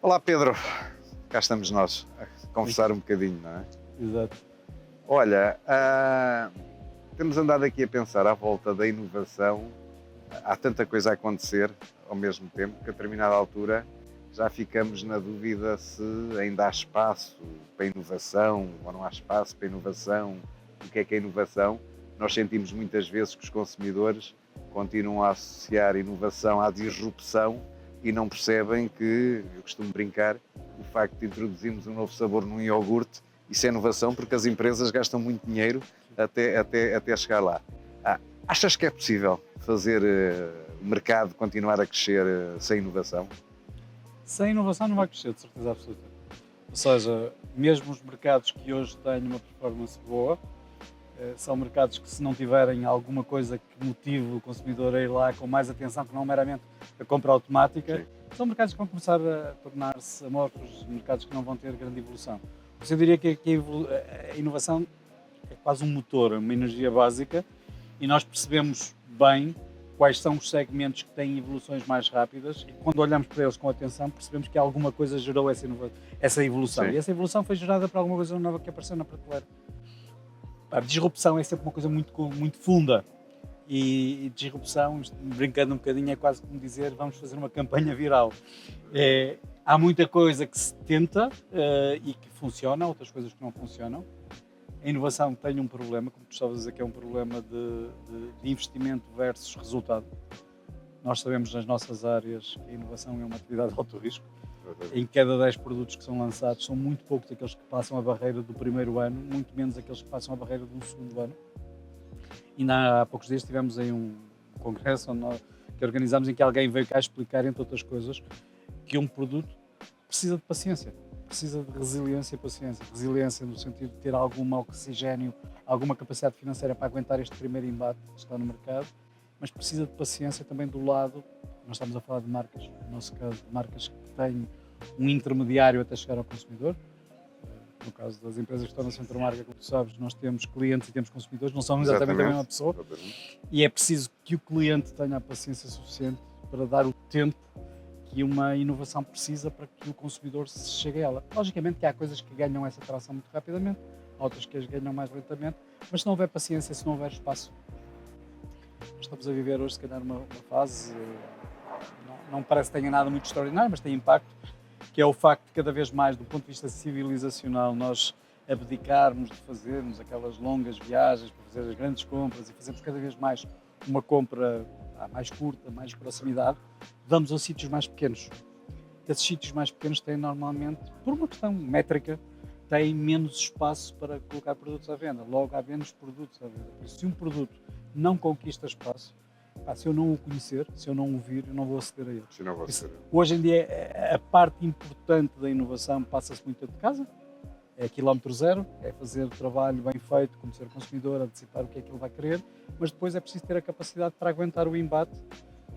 Olá Pedro, cá estamos nós a conversar um bocadinho, não é? Exato. Olha, temos andado aqui a pensar à volta da inovação, há tanta coisa a acontecer ao mesmo tempo que a determinada altura já ficamos na dúvida se ainda há espaço para inovação ou não há espaço para inovação, o que é inovação. Nós sentimos muitas vezes que os consumidores continuam a associar inovação à disrupção e não percebem que, eu costumo brincar, o facto de introduzirmos um novo sabor num iogurte, isso é inovação porque as empresas gastam muito dinheiro até chegar lá. Achas que é possível fazer o mercado continuar a crescer sem inovação? Sem inovação não vai crescer, de certeza absoluta. Ou seja, mesmo os mercados que hoje têm uma performance boa, são mercados que, se não tiverem alguma coisa que motive o consumidor a ir lá com mais atenção, que não meramente a compra automática, Sim. são mercados que vão começar a tornar-se amorfos, mercados que não vão ter grande evolução. Por isso eu diria que a inovação é quase um motor, uma energia básica, e nós percebemos bem quais são os segmentos que têm evoluções mais rápidas, e quando olhamos para eles com atenção percebemos que alguma coisa gerou essa evolução. Sim. E essa evolução foi gerada por alguma coisa nova que apareceu na prateleira. A disrupção é sempre uma coisa muito funda, e disrupção, brincando um bocadinho, é quase como dizer vamos fazer uma campanha viral. Há muita coisa que se tenta e que funciona, outras coisas que não funcionam. A inovação tem um problema, como tu estavas a dizer, que é um problema de investimento versus resultado. Nós sabemos nas nossas áreas que a inovação é uma atividade de alto risco. Em cada 10 produtos que são lançados, são muito poucos aqueles que passam a barreira do primeiro ano, muito menos aqueles que passam a barreira do segundo ano. Ainda há poucos dias tivemos aí um congresso que organizámos, em que alguém veio cá explicar, entre outras coisas, que um produto precisa de paciência, precisa de resiliência e paciência. Resiliência no sentido de ter algum oxigênio, alguma capacidade financeira para aguentar este primeiro embate que está no mercado, mas precisa de paciência também do lado. Nós estamos a falar de marcas, no nosso caso, de marcas que têm um intermediário até chegar ao consumidor. No caso das empresas que estão na Centromarca, como tu sabes, nós temos clientes e temos consumidores, não são exatamente a mesma pessoa. E é preciso que o cliente tenha a paciência suficiente para dar o tempo que uma inovação precisa para que o consumidor se chegue a ela. Logicamente que há coisas que ganham essa tração muito rapidamente, outras que as ganham mais lentamente, mas se não houver paciência, se não houver espaço. Nós estamos a viver hoje, se calhar, uma fase, não parece que tenha nada muito extraordinário, mas tem impacto, que é o facto de, cada vez mais, do ponto de vista civilizacional, nós abdicarmos de fazermos aquelas longas viagens para fazer as grandes compras e fazermos cada vez mais uma compra mais curta, mais proximidade, vamos a sítios mais pequenos. Esses sítios mais pequenos têm, normalmente, por uma questão métrica, têm menos espaço para colocar produtos à venda. Logo, há menos produtos à venda. Por isso, se um produto não conquista espaço, se eu não o conhecer, se eu não o vir, eu não vou aceder a ele. Hoje em dia, a parte importante da inovação passa-se muito dentro de casa, é quilómetro zero, é fazer o trabalho bem feito, conhecer o consumidor, antecipar o que é que ele vai querer, mas depois é preciso ter a capacidade para aguentar o embate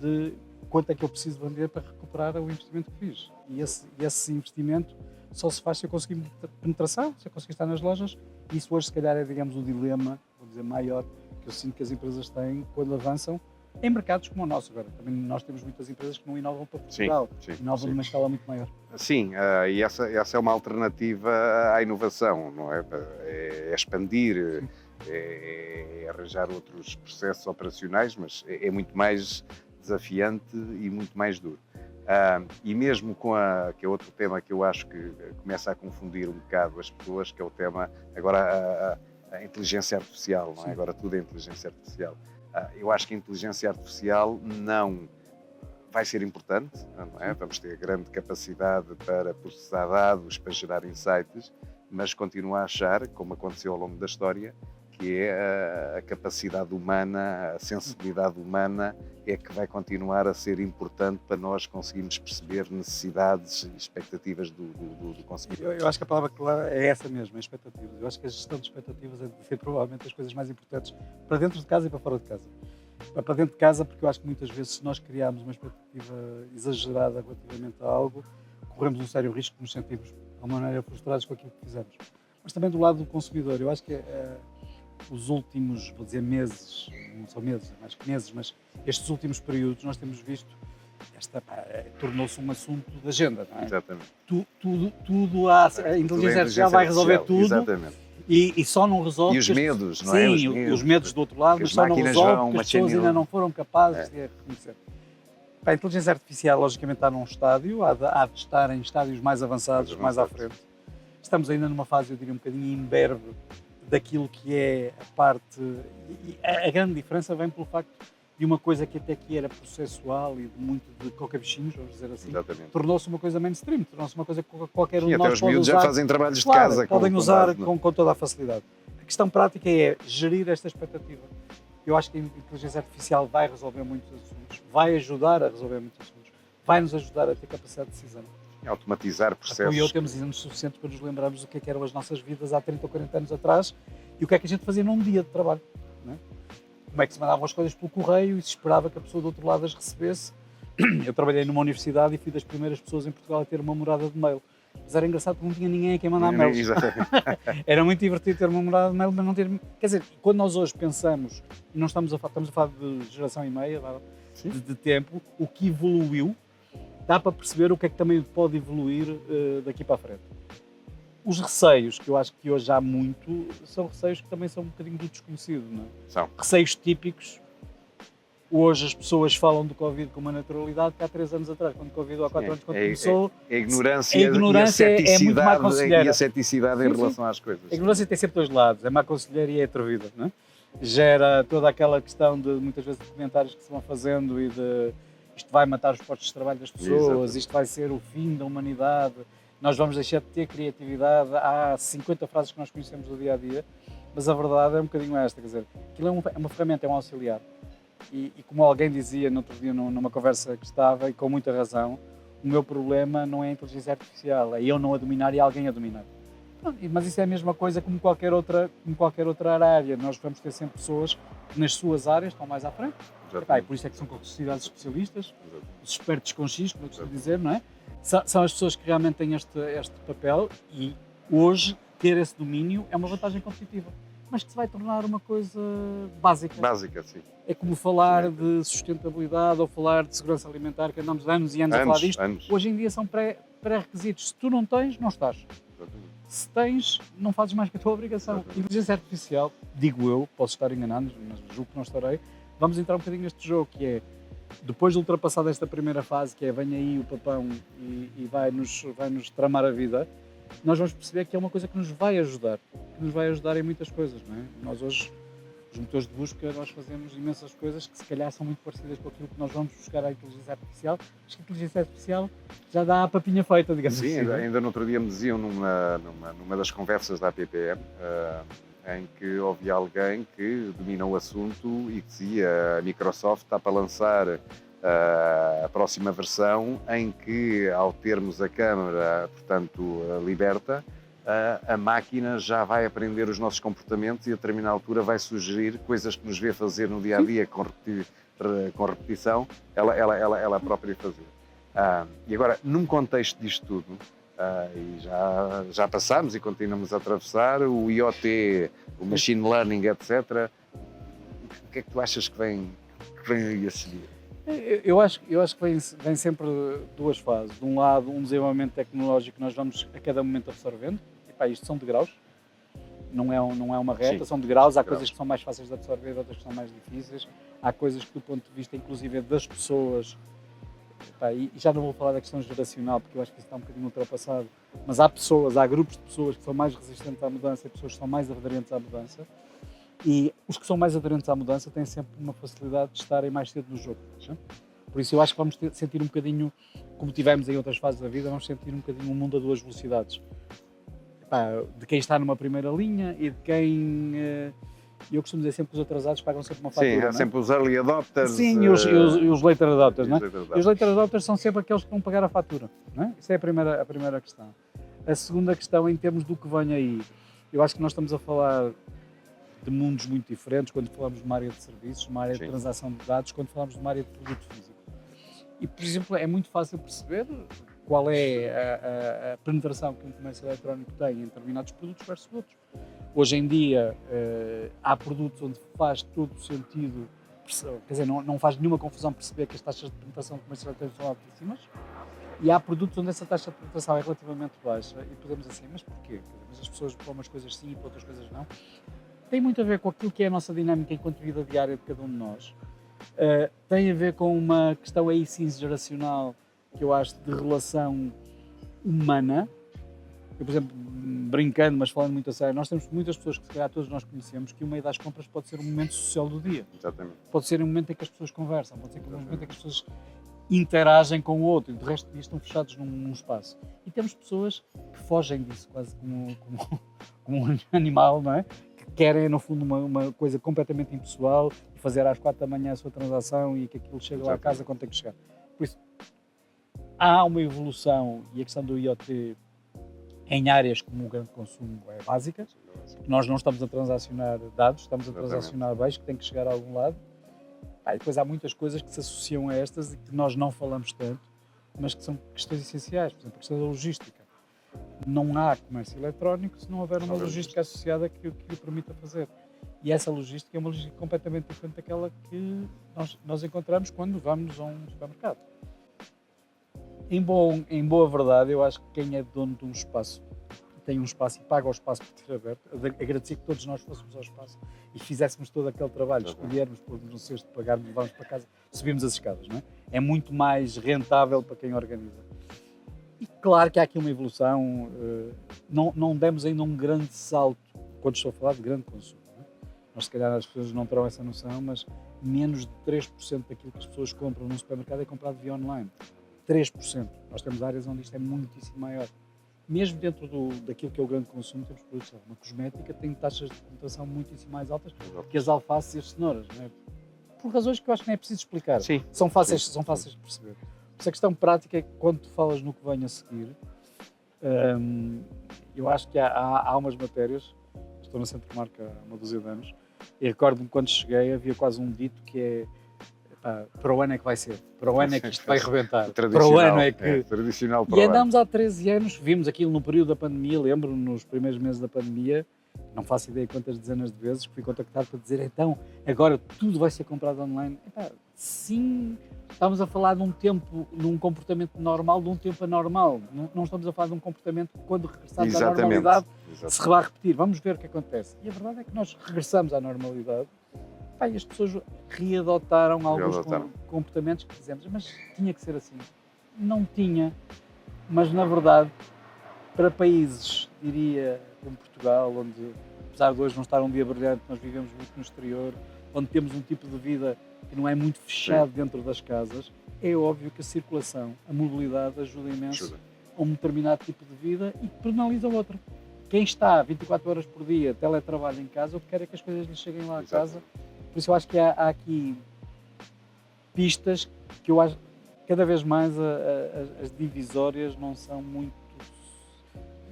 de quanto é que eu preciso vender para recuperar o investimento que fiz. E esse investimento só se faz se eu conseguir penetração, se eu conseguir estar nas lojas. Isso hoje, se calhar, é, digamos, o dilema, vou dizer, maior que eu sinto que as empresas têm quando avançam em mercados como o nosso. Agora, também nós temos muitas empresas que não inovam para Portugal, inovam numa escala muito maior. Sim, e essa é uma alternativa à inovação, não é? É expandir, é arranjar outros processos operacionais, mas é muito mais desafiante e muito mais duro. E mesmo que é outro tema que eu acho que começa a confundir um bocado as pessoas, que é o tema, agora, a inteligência artificial, não é? Agora tudo é inteligência artificial. Eu acho que a inteligência artificial não vai ser importante, não é? Vamos ter grande capacidade para processar dados, para gerar insights, mas continuo a achar, como aconteceu ao longo da história, que é a capacidade humana, a sensibilidade humana é que vai continuar a ser importante para nós conseguirmos perceber necessidades e expectativas do consumidor. Eu acho que a palavra clara é essa mesmo, expectativas. Eu acho que a gestão de expectativas é de ser provavelmente as coisas mais importantes para dentro de casa e para fora de casa. Para dentro de casa, porque eu acho que muitas vezes, se nós criarmos uma expectativa exagerada relativamente a algo, corremos um sério risco de nos sentirmos, de alguma maneira, frustrados com aquilo que fizemos. Mas também do lado do consumidor, eu acho que os últimos, vou dizer meses, não são meses, mais que meses, mas estes últimos períodos nós temos visto tornou-se um assunto de agenda, não é? Exatamente. A inteligência artificial vai resolver tudo. Exatamente. E só não resolve... E os medos, não é? Sim, os medos do outro lado, mas só não resolve porque as pessoas ainda não foram capazes de reconhecer. A inteligência artificial, logicamente, está num estádio, há de estar em estádios mais avançados, mais à frente. Estamos ainda numa fase, eu diria, um bocadinho imberbe daquilo que é a parte... E a grande diferença vem pelo facto de uma coisa que até aqui era processual e de muito de coca-bichinhos, vamos dizer assim, tornou-se uma coisa mainstream, tornou-se uma coisa que qualquer um de nós pode usar. Já fazem trabalhos de casa. Podem usar com toda a facilidade. A questão prática é gerir esta expectativa. Eu acho que a inteligência artificial vai resolver muitos assuntos, vai ajudar a resolver muitos assuntos, vai nos ajudar a ter capacidade de decisão. Automatizar processos. Tu e eu temos anos suficientes para nos lembrarmos do que eram as nossas vidas há 30 ou 40 anos atrás e o que é que a gente fazia num dia de trabalho. Não é? Como é que se mandavam as coisas pelo correio e se esperava que a pessoa do outro lado as recebesse. Eu trabalhei numa universidade e fui das primeiras pessoas em Portugal a ter uma morada de mail. Mas era engraçado porque não tinha ninguém a quem mandar mails. Era muito divertido ter uma morada de mail, mas não ter... Quer dizer, quando nós hoje pensamos, e não estamos a falar de geração e meia, de tempo, o que evoluiu, dá para perceber o que é que também pode evoluir daqui para a frente. Os receios, que eu acho que hoje há muito, são receios que também são um bocadinho do desconhecido, não é? São. Receios típicos. Hoje as pessoas falam do Covid com uma naturalidade que há 3 anos atrás, quando o Covid ou há 4 anos, quando começou... A ignorância é muito má conselheira. E a ceticidade em relação às coisas. A ignorância tem sempre dois lados, é má conselheira e é atrevida, não é? Gera toda aquela questão de, muitas vezes, de comentários que se vão fazendo e de isto vai matar os postos de trabalho das pessoas, isto vai ser o fim da humanidade, nós vamos deixar de ter criatividade, há 50 frases que nós conhecemos do dia-a-dia, mas a verdade é um bocadinho esta, quer dizer, aquilo é uma ferramenta, é um auxiliar. E como alguém dizia no outro dia numa conversa que estava, e com muita razão, o meu problema não é a inteligência artificial, é eu não a dominar e alguém a dominar. Mas isso é a mesma coisa como qualquer outra área. Nós vamos ter sempre pessoas que nas suas áreas estão mais à frente. E por isso é que são sociedades especialistas, os expertos com X, como eu costumo dizer, não é? São as pessoas que realmente têm este papel e hoje ter esse domínio é uma vantagem competitiva. Mas que se vai tornar uma coisa básica. Básica, sim. É como falar de sustentabilidade ou falar de segurança alimentar, que andamos anos e anos a falar disto. Hoje em dia são pré-requisitos. Se tu não tens, não estás. Se tens, não fazes mais que a tua obrigação. Inteligência artificial, digo eu, posso estar enganado, mas julgo que não estarei, vamos entrar um bocadinho neste jogo, que é, depois de ultrapassar esta primeira fase, que é vem aí o papão e vai-nos tramar a vida, nós vamos perceber que é uma coisa que nos vai ajudar em muitas coisas, não é? Nós hoje, os motores de busca, nós fazemos imensas coisas que se calhar são muito parecidas com aquilo que nós vamos buscar à inteligência artificial, mas que a inteligência artificial já dá a papinha feita, digamos assim. Sim, ainda no outro dia me diziam numa das conversas da APPM, em que ouvi alguém que domina o assunto e que dizia a Microsoft está para lançar a próxima versão em que, ao termos a câmara, portanto, liberta, a máquina já vai aprender os nossos comportamentos e a determinada altura vai sugerir coisas que nos vê fazer no dia-a-dia com repetição, ela própria fazer. E agora, num contexto disto tudo, e já passamos e continuamos a atravessar, o IoT, o Machine Learning, etc., o que é que tu achas que vem aí a seguir? Eu acho que vem sempre duas fases. De um lado, um desenvolvimento tecnológico que nós vamos a cada momento absorvendo. Isto são degraus, não é uma reta, sim, são degraus. Há coisas que são mais fáceis de absorver, outras que são mais difíceis. Há coisas que, do ponto de vista, inclusive, das pessoas, e já não vou falar da questão geracional, porque eu acho que isso está um bocadinho ultrapassado, mas há grupos de pessoas que são mais resistentes à mudança e pessoas que são mais aderentes à mudança. E os que são mais aderentes à mudança têm sempre uma facilidade de estarem mais cedo no jogo. Não? Por isso eu acho que vamos sentir um bocadinho, como tivemos em outras fases da vida, vamos sentir um bocadinho um mundo a duas velocidades. De quem está numa primeira linha e de quem... eu costumo dizer sempre que os atrasados pagam sempre uma fatura. Sim, há sempre os early adopters. Sim, e os later adopters, não é? E os later adopters são sempre aqueles que vão pagar a fatura, não é? Isso é a primeira questão. A segunda questão, em termos do que vem aí, eu acho que nós estamos a falar de mundos muito diferentes quando falamos de uma área de serviços, uma área de transação de dados, quando falamos de uma área de produto físico. E, por exemplo, é muito fácil perceber qual é a penetração que um comércio eletrónico tem em determinados produtos versus outros. Hoje em dia, há produtos onde faz todo o sentido quer dizer, não faz nenhuma confusão perceber que as taxas de penetração comercial são altíssimas, e há produtos onde essa taxa de penetração é relativamente baixa, e podemos assim, mas porquê? Mas as pessoas para umas coisas sim e para outras coisas não. Tem muito a ver com aquilo que é a nossa dinâmica enquanto vida diária de cada um de nós. Tem a ver com uma questão aí sim geracional, que eu acho de relação humana. Eu, por exemplo, brincando, mas falando muito a sério, nós temos muitas pessoas que se calhar todos nós conhecemos que o meio das compras pode ser um momento social do dia. Exatamente. Pode ser um momento em que as pessoas conversam, pode ser um momento em que as pessoas interagem com o outro e de resto estão fechados num espaço. E temos pessoas que fogem disso quase como um animal, não é? Que querem, no fundo, uma coisa completamente impessoal e fazer às 4 da manhã a sua transação e que aquilo chegue lá a casa quando tem que chegar. Por isso, há uma evolução e a questão do IoT em áreas como o grande consumo é básica. Nós não estamos a transacionar dados, estamos a transacionar bens que têm que chegar a algum lado. E depois há muitas coisas que se associam a estas e que nós não falamos tanto, mas que são questões essenciais. Por exemplo, a questão da logística. Não há comércio eletrónico se não houver uma logística associada que o permita fazer. E essa logística é uma logística completamente diferente daquela que nós encontramos quando vamos a um supermercado. Em boa verdade, eu acho que quem é dono de um espaço, tem um espaço e paga o espaço por ter aberto, agradecer que todos nós fôssemos ao espaço e fizéssemos todo aquele trabalho, escolhermos, pôrmos no cesto, pagarmos, levarmos para casa, subimos as escadas, não é? É muito mais rentável para quem organiza. E claro que há aqui uma evolução, não demos ainda um grande salto, quando estou a falar de grande consumo. Não é? Nós, se calhar, as pessoas não terão essa noção, mas menos de 3% daquilo que as pessoas compram num supermercado é comprado via online. 3%. Nós temos áreas onde isto é muitíssimo maior. Mesmo dentro daquilo que é o grande consumo, temos produtos. Uma cosmética tem taxas de penetração muitíssimo mais altas que as alfaces e as cenouras. Não é? Por razões que eu acho que não é preciso explicar. Sim. São fáceis de perceber. Essa questão prática é que quando tu falas no que vem a seguir, eu acho que há umas matérias, estou na Centro Marca há uma dúzia de anos, e recordo-me quando cheguei havia quase um dito que é para o ano é que vai ser, para o ano é que isto vai rebentar, para o ano é que... tradicional para e andámos há 13 anos, vimos aquilo no período da pandemia, lembro-me nos primeiros meses da pandemia, não faço ideia quantas dezenas de vezes que fui contactado para dizer então, agora tudo vai ser comprado online. Sim, estamos a falar de um tempo, de um comportamento normal, de um tempo anormal, não estamos a falar de um comportamento que quando regressarmos à normalidade se vai repetir, vamos ver o que acontece. E a verdade é que nós regressamos à normalidade. E as pessoas readotaram alguns comportamentos que dizemos, mas tinha que ser assim. Não tinha, mas na verdade, para países, diria, como Portugal, onde, apesar de hoje não estar um dia brilhante, nós vivemos muito no exterior, onde temos um tipo de vida que não é muito fechado dentro das casas, é óbvio que a circulação, a mobilidade ajuda imenso a um determinado tipo de vida e penaliza o outro. Quem está 24 horas por dia, teletrabalho em casa, o que quer é que as coisas lhe cheguem lá a casa. Por isso eu acho que há aqui pistas que eu acho cada vez mais as divisórias não são muito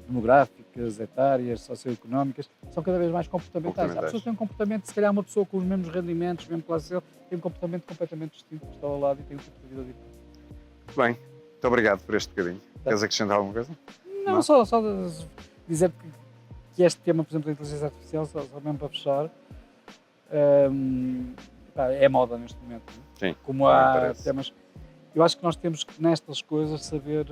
demográficas, etárias, socioeconómicas, são cada vez mais comportamentais. Há pessoas que têm um comportamento, se calhar uma pessoa com os mesmos rendimentos, mesmo classe social, tem um comportamento completamente distinto, que está ao lado e tem um tipo de vida diferente. Muito bem, muito obrigado por este bocadinho. Queres acrescentar alguma coisa? Não? Só dizer que este tema, por exemplo, da inteligência artificial, só mesmo para fechar, é moda neste momento. Sim, como há temas. Eu acho que nós temos que, nestas coisas, saber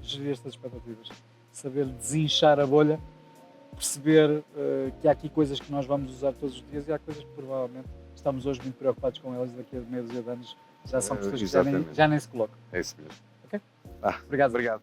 gerir estas expectativas, saber desinchar a bolha, perceber que há aqui coisas que nós vamos usar todos os dias e há coisas que provavelmente estamos hoje muito preocupados com elas e daqui a meia dúzia de anos já são questões que já nem se colocam. É isso mesmo. Ok? Obrigado.